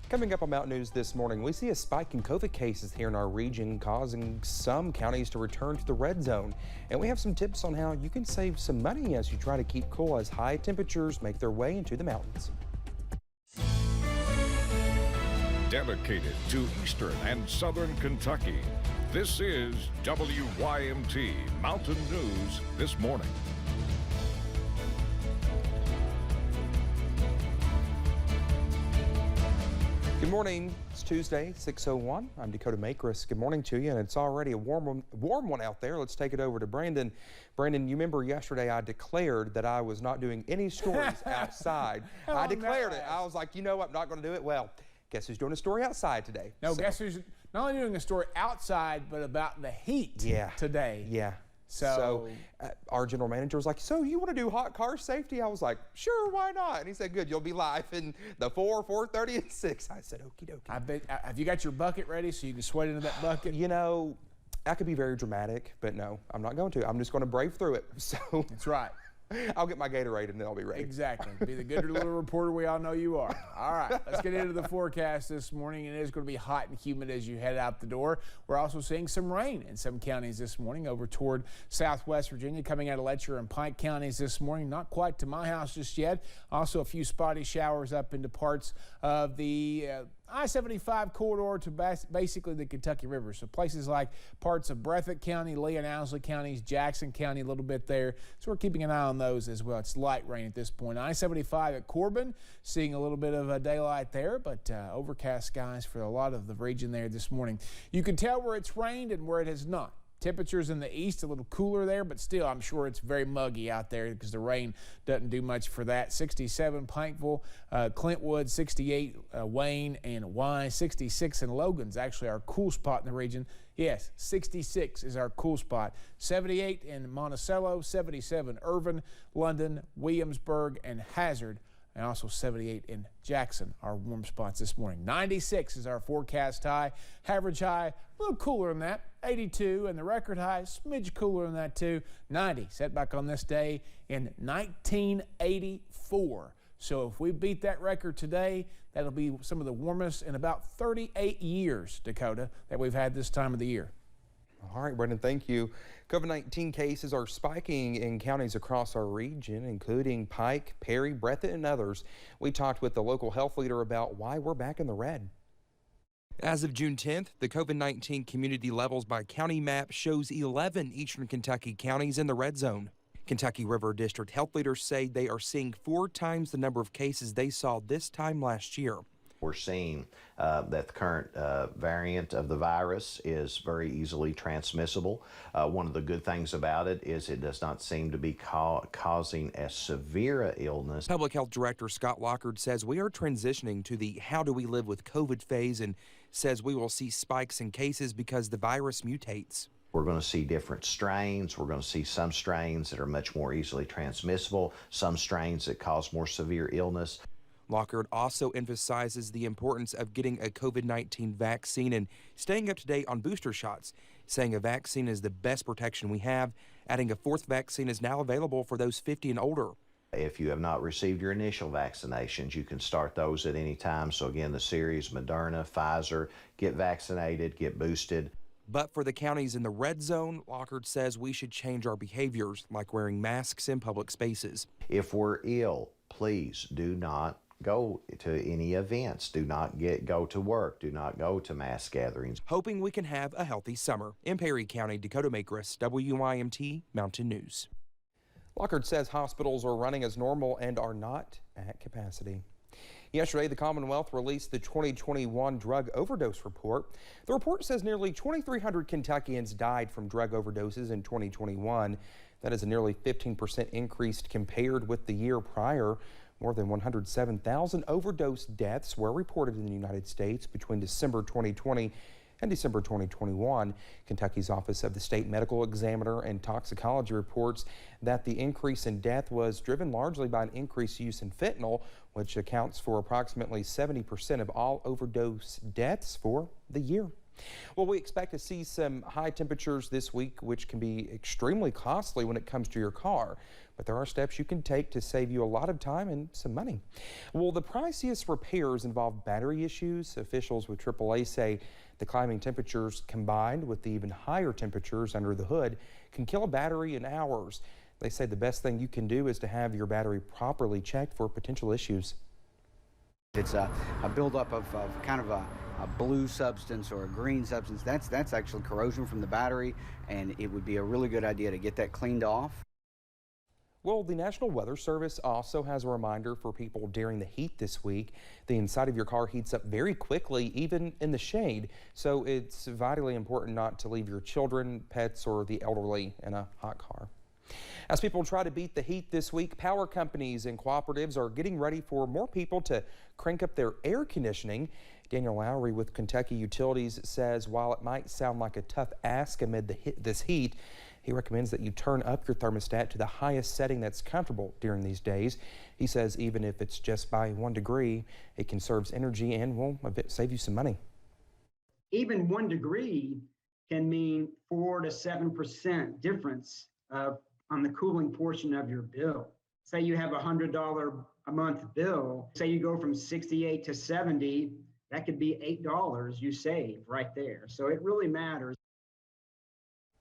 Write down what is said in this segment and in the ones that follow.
Coming up on Mountain News this morning, we see a spike in COVID cases here in our region, causing some counties to return to the red zone. And we have some tips on how you can save some money as you try to keep cool as high temperatures make their way into the mountains. Dedicated to eastern and southern Kentucky, this is WYMT Mountain News this morning. Good morning. It's Tuesday, 6:01. I'm Dakota Makris. Good morning to you, and it's already a warm one out there. Let's take it over to Brandon. Brandon, you remember yesterday I declared that I was not doing any stories outside. I declared it. I was like, you know what, I'm not going to do it. Well, guess who's doing a story outside today? No, guess who's not only doing a story outside, but about the heat today. Yeah. So our general manager was like, so you want to do hot car safety? I was like, sure, why not? And he said, good, you'll be live in the 4, 4:30, and 6. I said, okie dokie. Have you got your bucket ready so you can sweat into that bucket? You know, I could be very dramatic, but no, I'm not going to. I'm just going to brave through it. So that's right. I'll get my Gatorade and then I'll be ready. Exactly. Be the good little reporter we all know you are. All right, let's get into the forecast this morning. It is going to be hot and humid as you head out the door. We're also seeing some rain in some counties this morning over toward southwest Virginia, coming out of Letcher and Pike counties this morning. Not quite to my house just yet. Also a few spotty showers up into parts of the I-75 corridor to basically the Kentucky River. So places like parts of Breathitt County, Lee and Owsley counties, Jackson County a little bit there. So we're keeping an eye on those as well. It's light rain at this point. I-75 at Corbin, seeing a little bit of daylight there, but overcast skies for a lot of the region there this morning. You can tell where it's rained and where it has not. Temperatures in the east a little cooler there, but still I'm sure it's very muggy out there because the rain doesn't do much for that. 67 Pikeville, Clintwood, 68 Wayne and Y, 66 in Logan's actually our cool spot in the region. Yes, 66 is our cool spot. 78 in Monticello, 77 Irvin, London, Williamsburg, and Hazard. And also 78 in Jackson, our warm spots this morning. 96 is our forecast high. Average high, a little cooler than that, 82. And the record high, smidge cooler than that too, 90. Set back on this day in 1984. So if we beat that record today, that'll be some of the warmest in about 38 years, Dakota, that we've had this time of the year. All right, Brendan, thank you. COVID-19 cases are spiking in counties across our region, including Pike, Perry, Breathitt, and others. We talked with the local health leader about why we're back in the red. As of June 10th, the COVID-19 community levels by county map shows 11 eastern Kentucky counties in the red zone. Kentucky River District health leaders say they are seeing 4 times the number of cases they saw this time last year. We're seeing that the current variant of the virus is very easily transmissible. One of the good things about it is it does not seem to be causing as severe an illness. Public Health Director Scott Lockard says we are transitioning to the how do we live with COVID phase and says we will see spikes in cases because the virus mutates. We're going to see different strains. We're going to see some strains that are much more easily transmissible, some strains that cause more severe illness. Lockard also emphasizes the importance of getting a COVID-19 vaccine and staying up to date on booster shots, saying a vaccine is the best protection we have, adding a 4th vaccine is now available for those 50 and older. If you have not received your initial vaccinations, you can start those at any time. So again, the series, Moderna, Pfizer, get vaccinated, get boosted. But for the counties in the red zone, Lockard says we should change our behaviors, like wearing masks in public spaces. If we're ill, please do not go to any events. Do not go to work. Do not go to mass gatherings. Hoping we can have a healthy summer. In Perry County, Dakota Makris, WYMT Mountain News. Lockard says hospitals are running as normal and are not at capacity. Yesterday, the Commonwealth released the 2021 drug overdose report. The report says nearly 2,300 Kentuckians died from drug overdoses in 2021. That is a nearly 15% increase compared with the year prior. More than 107,000 overdose deaths were reported in the United States between December 2020 and December 2021. Kentucky's Office of the State Medical Examiner and Toxicology reports that the increase in death was driven largely by an increased use in fentanyl, which accounts for approximately 70% of all overdose deaths for the year. Well, we expect to see some high temperatures this week, which can be extremely costly when it comes to your car. But there are steps you can take to save you a lot of time and some money. Well, the priciest repairs involve battery issues. Officials with AAA say the climbing temperatures combined with the even higher temperatures under the hood can kill a battery in hours. They say the best thing you can do is to have your battery properly checked for potential issues. It's a buildup of kind of a blue substance or a green substance. That's actually corrosion from the battery, and it would be a really good idea to get that cleaned off. Well, the National Weather Service also has a reminder for people during the heat this week. The inside of your car heats up very quickly, even in the shade. So it's vitally important not to leave your children, pets, or the elderly in a hot car. As people try to beat the heat this week, power companies and cooperatives are getting ready for more people to crank up their air conditioning. Daniel Lowry with Kentucky Utilities says while it might sound like a tough ask amid this heat, he recommends that you turn up your thermostat to the highest setting that's comfortable during these days. He says even if it's just by 1 degree, it conserves energy and will save you some money. Even 1 degree can mean 4 to 7% difference on the cooling portion of your bill. Say you have a $100 a month bill, say you go from 68 to 70, that could be $8 you save right there. So it really matters.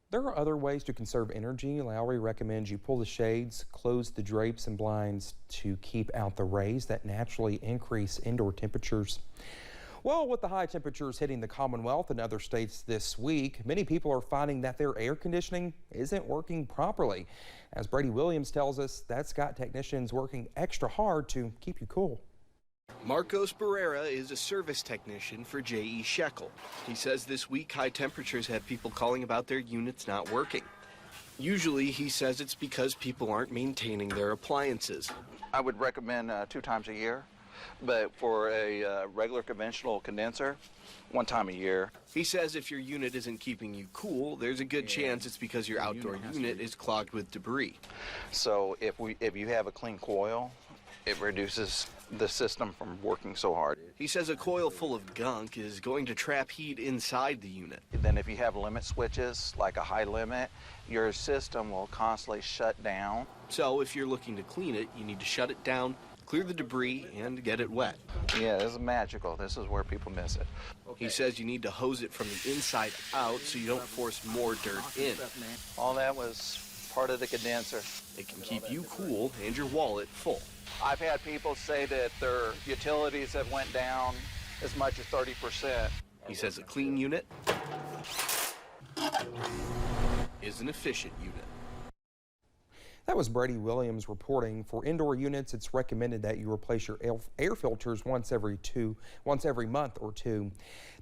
There are other ways to conserve energy. Lowry recommends you pull the shades, close the drapes and blinds to keep out the rays that naturally increase indoor temperatures. Well, with the high temperatures hitting the Commonwealth and other states this week, many people are finding that their air conditioning isn't working properly. As Brady Williams tells us, that's got technicians working extra hard to keep you cool. Marcos Barrera is a service technician for J.E. Shekel. He says this week high temperatures have people calling about their units not working. Usually, he says it's because people aren't maintaining their appliances. I would recommend 2 times a year, but for a regular conventional condenser, 1 time a year. He says if your unit isn't keeping you cool, there's a good chance it's because your outdoor unit is clogged with debris. So if you have a clean coil, it reduces the system from working so hard. He says a coil full of gunk is going to trap heat inside the unit. Then if you have limit switches, like a high limit, your system will constantly shut down. So if you're looking to clean it, you need to shut it down, clear the debris, and get it wet. Yeah, this is magical. This is where people miss it. He says you need to hose it from the inside out so you don't force more dirt in. All that was part of the condenser. It can keep you cool and your wallet full. I've had people say that their utilities have went down as much as 30%. He says a clean unit is an efficient unit. That was Brady Williams reporting. For indoor units, it's recommended that you replace your air filters once every month or two.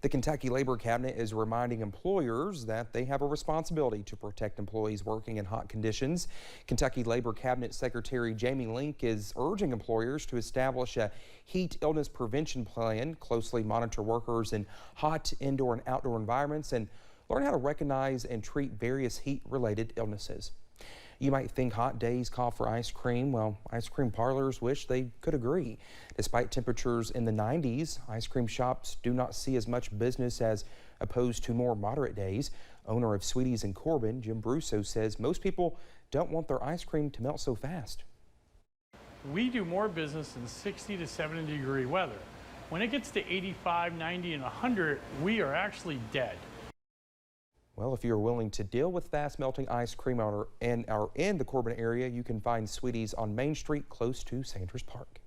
The Kentucky Labor Cabinet is reminding employers that they have a responsibility to protect employees working in hot conditions. Kentucky Labor Cabinet Secretary Jamie Link is urging employers to establish a heat illness prevention plan, closely monitor workers in hot indoor and outdoor environments, and learn how to recognize and treat various heat-related illnesses. You might think hot days call for ice cream. Well, ice cream parlors wish they could agree. Despite temperatures in the 90s, ice cream shops do not see as much business as opposed to more moderate days. Owner of Sweeties in Corbin, Jim Brusso, says most people don't want their ice cream to melt so fast. We do more business in 60 to 70 degree weather. When it gets to 85, 90, and 100, we are actually dead. Well, if you're willing to deal with fast-melting ice cream and are in the Corbin area, you can find Sweeties on Main Street close to Sanders Park.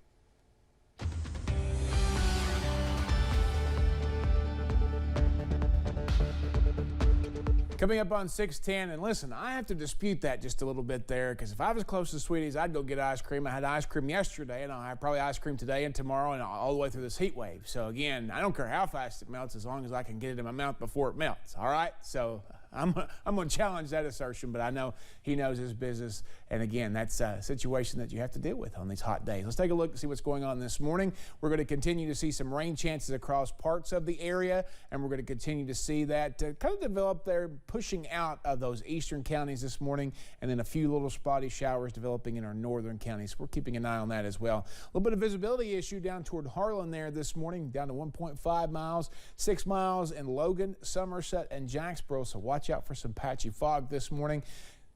Coming up on 610, and listen, I have to dispute that just a little bit there, because if I was close to Sweeties, I'd go get ice cream. I had ice cream yesterday, and I'll have probably ice cream today and tomorrow and all the way through this heat wave. So again, I don't care how fast it melts as long as I can get it in my mouth before it melts. All right? So I'm going to challenge that assertion, but I know he knows his business. And again, that's a situation that you have to deal with on these hot days. Let's take a look and see what's going on this morning. We're going to continue to see some rain chances across parts of the area, and we're going to continue to see that kind of develop there, pushing out of those eastern counties this morning, and then a few little spotty showers developing in our northern counties. We're keeping an eye on that as well. A little bit of visibility issue down toward Harlan there this morning, down to 1.5 miles, 6 miles in Logan, Somerset, and Jacksboro. So watch out for some patchy fog this morning.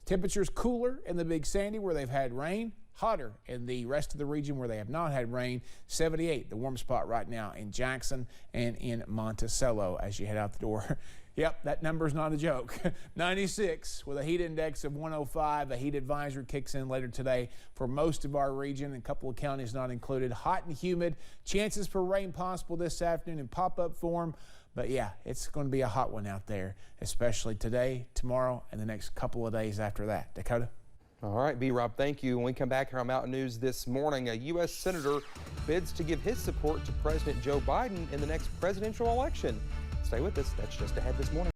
Temperatures cooler in the Big Sandy where they've had rain. Hotter in the rest of the region where they have not had rain. 78, the warm spot right now in Jackson and in Monticello as you head out the door. Yep, that number's not a joke. 96 with a heat index of 105. A heat advisory kicks in later today for most of our region, and a couple of counties not included. Hot and humid. Chances for rain possible this afternoon in pop-up form. But yeah, it's going to be a hot one out there, especially today, tomorrow, and the next couple of days after that. Dakota? All right, B-Rob, thank you. When we come back here on Mountain News this morning, a U.S. Senator bids to give his support to President Joe Biden in the next presidential election. Stay with us. That's just ahead this morning.